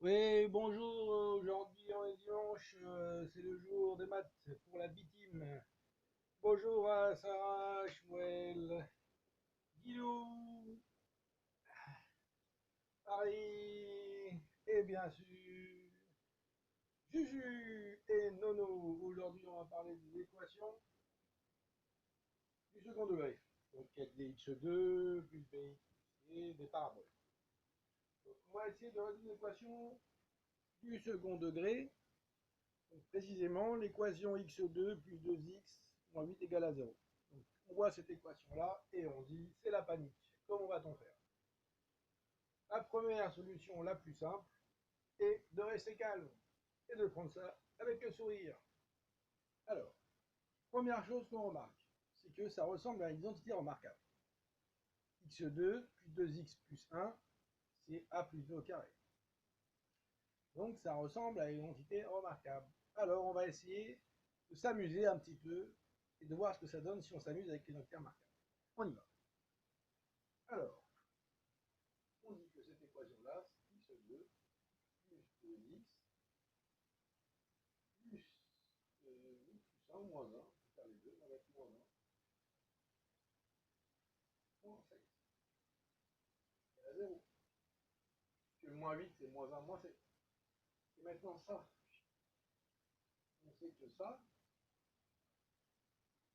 Oui, bonjour, aujourd'hui on est dimanche, c'est le jour des maths pour la B-Team. Bonjour à Sarah, Shmuel, Guilou, Harry, et bien sûr, Juju et Nono. Aujourd'hui on va parler des équations du second degré. Donc avec des x2 plus bx et des paraboles. Donc on va essayer de résoudre l'équation du second degré. Donc, précisément, l'équation x2 plus 2x moins 8 égale à 0. Donc, on voit cette équation-là et on dit c'est la panique. Comment va-t-on faire? La première solution, la plus simple, est de rester calme et de prendre ça avec le sourire. Alors, première chose qu'on remarque, c'est que ça ressemble à une identité remarquable. x2 plus 2x plus 1, c'est a plus b au carré. Donc ça ressemble à une identité remarquable. Alors on va essayer de s'amuser un petit peu et de voir ce que ça donne si on s'amuse avec les identités remarquables. On y va. Alors, on dit que cette équation-là, c'est x2 plus 2x plus 8 plus 1 moins 1, on peut faire les deux, on va mettre moins 1, moins 7, égale à 0. Puisque moins 8, c'est moins 1, moins 7. Et maintenant ça, on sait que ça,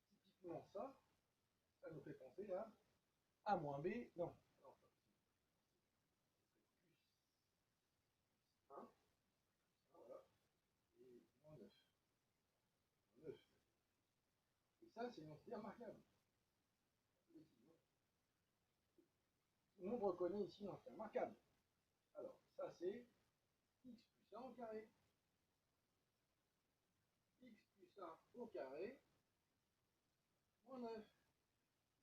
typiquement ça, ça nous fait penser à A moins B, non, non, plus 1, voilà, et moins 9. 9. Et ça, c'est une entité remarquable. Tout le monde reconnaît ici une entité remarquable. Alors, ça, c'est x plus 1 au carré. X plus 1 au carré, moins 9,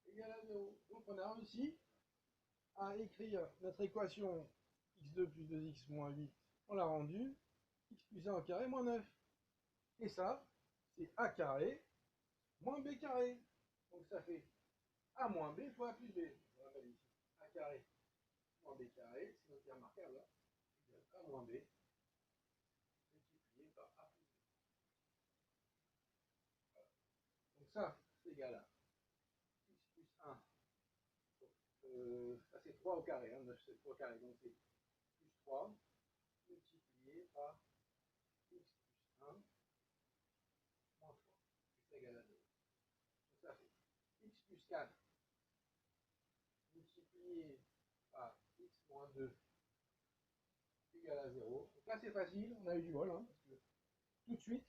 égale à 0. Donc, on a réussi à écrire notre équation x2 plus 2x moins 8. On l'a rendu x plus 1 au carré, moins 9. Et ça, c'est a carré moins b carré. Donc, ça fait a moins b fois a plus b. On va mettre ici a carré moins b carré, c'est notre remarquable, hein, égale a moins b multiplié par a plus b. Voilà. Donc ça, c'est égal à x plus 1. Ça c'est 3 au carré, hein, 9 c'est 3 au carré, donc c'est plus 3 multiplié par x plus 1 moins 3. Et c'est égal à 0. Donc ça fait x plus 4 multiplié par x moins 2 égale à 0. Donc là c'est facile, on a eu du bol, hein, parce que tout de suite,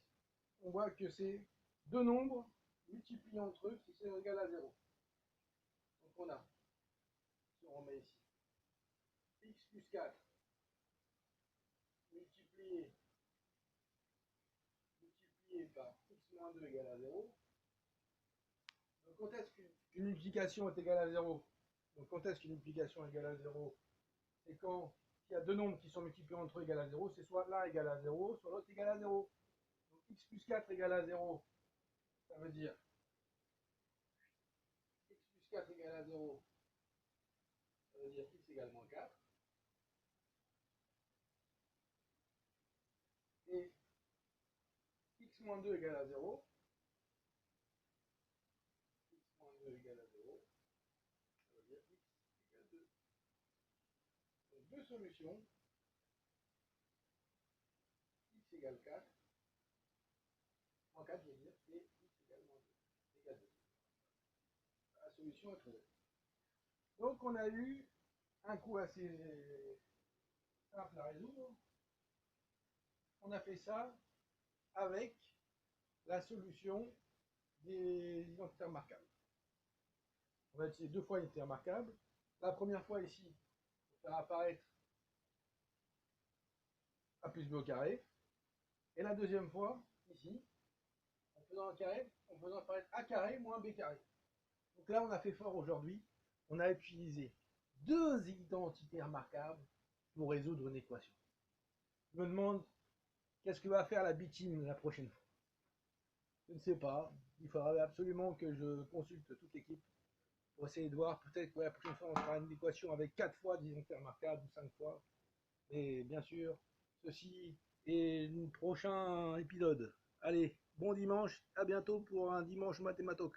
on voit que c'est deux nombres multipliés entre eux qui sont égal à 0. Donc on a, si on remet ici, x plus 4 multiplié par x moins 2 égale à 0. Donc quand est-ce qu'une multiplication est égale à 0? Donc quand est-ce qu'une multiplication est égale à 0? C'est quand il y a deux nombres qui sont multipliés entre eux égale à 0, c'est soit l'un égale à 0, soit l'autre égale à 0. Donc x plus 4 égale à 0, ça veut dire x plus 4 égale à 0, ça veut dire x égale moins 4. Et x moins 2 égale à 0, x moins 2 égale à 0, ça veut dire x égale 2. Donc deux solutions, x égale 4, moins 4 je veux dire, et x égale moins 2, égale 2. La solution est trouvée. Donc on a eu un coup assez simple à résoudre. On a fait ça avec la solution des identités remarquables. On va utiliser deux fois l'identité remarquable. La première fois ici, pour faire apparaître a plus b au carré. Et la deuxième fois, ici, en faisant un carré, en faisant apparaître a carré moins b carré. Donc là, on a fait fort aujourd'hui. On a utilisé deux identités remarquables pour résoudre une équation. Je me demande qu'est-ce que va faire la B-Team la prochaine fois. Je ne sais pas. Il faudra absolument que je consulte toute l'équipe pour essayer de voir. Peut-être que la prochaine fois, on fera une équation avec 4 fois des identités remarquables ou 5 fois. Mais bien sûr, ceci est le prochain épisode. Allez, bon dimanche, à bientôt pour un dimanche mathématoque.